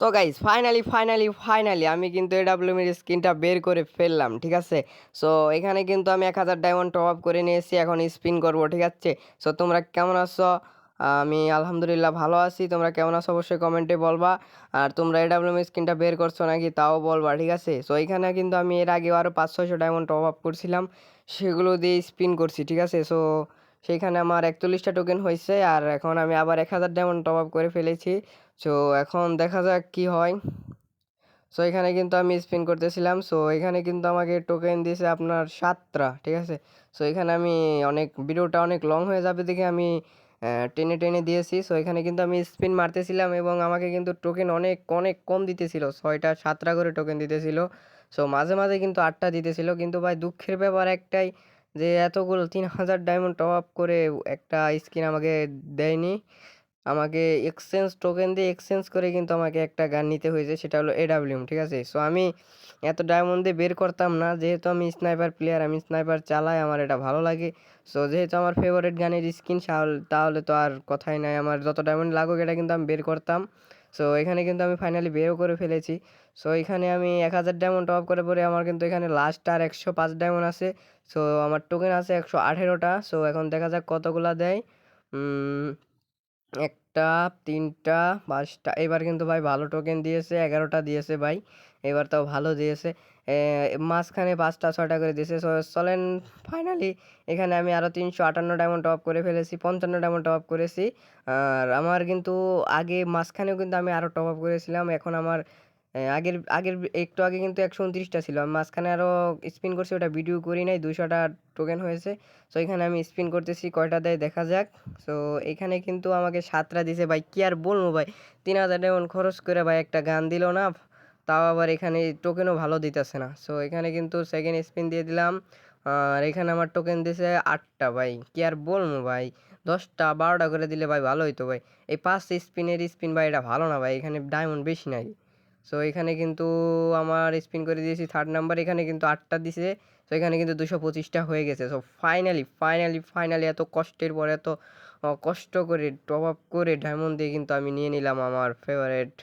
তো guys finally আমি কিন্তু এডাব্লিউএম এর স্কিনটা বের করে ফেললাম, ঠিক আছে। সো এখানে কিন্তু আমি 1000 ডায়মন্ড টপ আপ করে নিয়েছি, এখন স্পিন করব, ঠিক আছে। সো তোমরা কেমন আছো? আমি আলহামদুলিল্লাহ ভালো আছি। তোমরা কেমন আছো অবশ্যই কমেন্টে বলবা। আর তোমরা এডাব্লিউএম স্কিনটা বের করছো নাকি তাও বলবা, ঠিক আছে। সো এখানে কিন্তু আমি এর আগে আরও 500-600 ডায়মন্ড টপ আপ করছিলাম, সেগুলো দিয়ে স্পিন করছি, ঠিক আছে। সো সেইখানে আমার 41টা টোকেন হয়েছে, আর এখন আমি আবার 1000 ডায়মন্ড টপ আপ করে ফেলেছি। সো এখন দেখা যাক কি হয়। সো এখানে কিন্তু আমি স্পিন করতেছিলাম। সো এখানে কিন্তু আমাকে টোকেন দিয়েছে আপনার 7টা, ঠিক আছে। সো এখানে আমি ভিডিওটা অনেক লং হয়ে যাবে দেখে আমি টেনে টেনে দিয়েছি। সো এখানে কিন্তু আমি স্পিন মারতেছিলাম এবং আমাকে কিন্তু টোকেন অনেক অনেক কম দিতেছিল, 6টা 7টা করে টোকেন দিতেছিল। সো মাঝে মাঝে কিন্তু 8টা দিতেছিল, কিন্তু ভাই দুঃখের ব্যাপার একটাই, যে এতগুলো 3000 ডায়মন্ড টপ আপ করে একটা স্কিন আমাকে দেয়নি। আমাকে এক্সচেঞ্জ টোকেন দিয়ে এক্সচেঞ্জ করে কিন্তু আমাকে একটা গান নিতে হয়েছে, সেটা হলো এডাব্লিউএম, ঠিক আছে। সো আমি এত ডায়মন্ড দিয়ে বের করতাম না, যেহেতু আমি স্নাইপার প্লেয়ার, আমি স্নাইপার চালাই, আমার এটা ভালো লাগে। সো যেহেতু আমার ফেভারিট গানের স্কিন, তাহলে তো আর কথাই নাই, আমার যত ডায়মন্ড লাগুক এটা কিন্তু আমি বের করতাম। সো এখানে কিন্তু আমি ফাইনালি বেরও করে ফেলেছি। সো এখানে আমি 1000 ডায়মন্ড টপ করে পরে আমার কিন্তু এখানে লাস্ট আর 105 ডায়মন্ড আছে। সো আমার টোকেন আছে 118টা। সো এখন দেখা যাক কতগুলা দেয়। একটা, 3টা, 5টা, এবার কিন্তু ভাই ভালো টোকেন দিয়েছে, 11টা দিয়েছে ভাই, এবার তাও ভালো দিয়েছে। মাঝখানে 5টা 6টা করে দিয়েছে। চলেন ফাইনালি এখানে আমি আরও 358 ডায়মন্ড টপ করে ফেলেছি, 55 ডায়মন্ড টপ করেছি। আর আমার কিন্তু আগে মাঝখানেও কিন্তু আমি আরও টপ আপ করেছিলাম, এখন আমার আগের আগের একটু আগে কিন্তু 129টা ছিল, আমি মাঝখানে আরও স্পিন করছি, ওটা ভিডিও করি নাই, 200টা টোকেন হয়েছে। সো এখানে আমি স্পিন করতেছি, কয়টা দেয় দেখা যাক। সো এখানে কিন্তু আমাকে 7টা দিছে ভাই, কি আর বলবো ভাই, 3000 ডায়মন্ড খরচ করে ভাই একটা গান দিল না, তাও আবার এখানে টোকেনও ভালো দিতেছে না। সো এখানে কিন্তু সেকেন্ড স্পিন দিয়ে দিলাম, আর এখানে আমার টোকেন দিছে 8টা ভাই, কি আর বলবো ভাই, 10টা 12টা করে দিলে ভাই ভালো হইতো ভাই। এই 5 স্পিনের স্পিন ভাই এটা ভালো না ভাই, এখানে ডায়মন্ড বেশি নাই। সো এখানে কিন্তু আমার স্পিন করে দিয়েছি থার্ড নাম্বার, এখানে কিন্তু 8টা দিছে। সো এখানে কিন্তু 225টা হয়ে গেছে। সো ফাইনালি এত কষ্টের পরে, এত কষ্ট করে টপ আপ করে ডায়মন্ড দিয়ে কিন্তু আমি নিয়ে নিলাম আমার ফেভারেট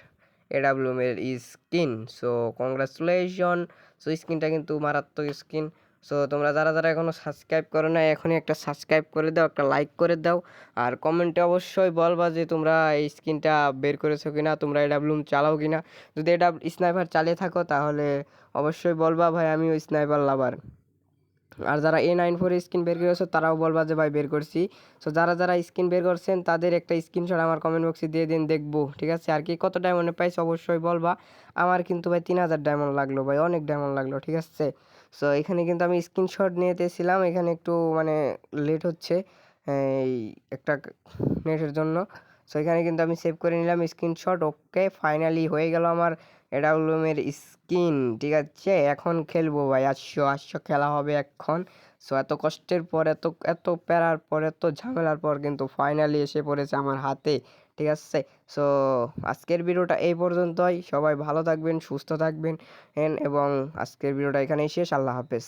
এডাব্লিউএম এর স্কিন। So congratulation. সো স্কিনটা কিন্তু মারাত্মক স্কিন। সো তোমরা যারা যারা এখনও সাবস্ক্রাইব করো না, এখনই একটা সাবস্ক্রাইব করে দাও, একটা লাইক করে দাও, আর কমেন্টে অবশ্যই বলবা যে তোমরা এই স্কিনটা বের করেছো কিনা, তোমরা এডাব্লিউএম চালাও কিনা। যদি এটা স্নাইপার চালিয়ে থাকো তাহলে অবশ্যই বলবা ভাই, আমিও স্নাইপার লাভার। আর যারা A94 স্ক্রিন বের করেছো তারাও বলবা যে ভাই বের করছি। সো যারা যারা স্ক্রিন বের করছেন তাদের একটা স্ক্রিনশট আমার কমেন্ট বক্সে দিয়ে দিন, দেখবো, ঠিক আছে। আর কি কত ডায়মন্ডে পাইছো অবশ্যই বলবা। আমার কিন্তু ভাই 3000 ডায়মন্ড লাগলো ভাই, অনেক ডায়মন্ড লাগলো, ঠিক আছে। সো এখানে কিন্তু আমি স্ক্রিনশট নিতেছিলাম, এখানে একটু মানে লেট হচ্ছে এই একটা নেটের জন্য। সো এখানে কিন্তু আমি সেভ করে নিলাম স্ক্রিনশট। ওকে, ফাইনালি হয়ে গেল আমার এডাব্লিউএমের স্কিন, ঠিক আছে। এখন খেলবো ভাই, আসছো আসছো, খেলা হবে এখন। সো এত কষ্টের পর, এত এত প্যারার পর, এত ঝামেলার পর কিন্তু ফাইনালি এসে পড়েছে আমার হাতে, ঠিক আছে। সো আজকের ভিডিওটা এই পর্যন্তই, সবাই ভালো থাকবেন, সুস্থ থাকবেন, এবং আজকের ভিডিওটা এখানেই শেষ। আল্লাহ হাফেজ।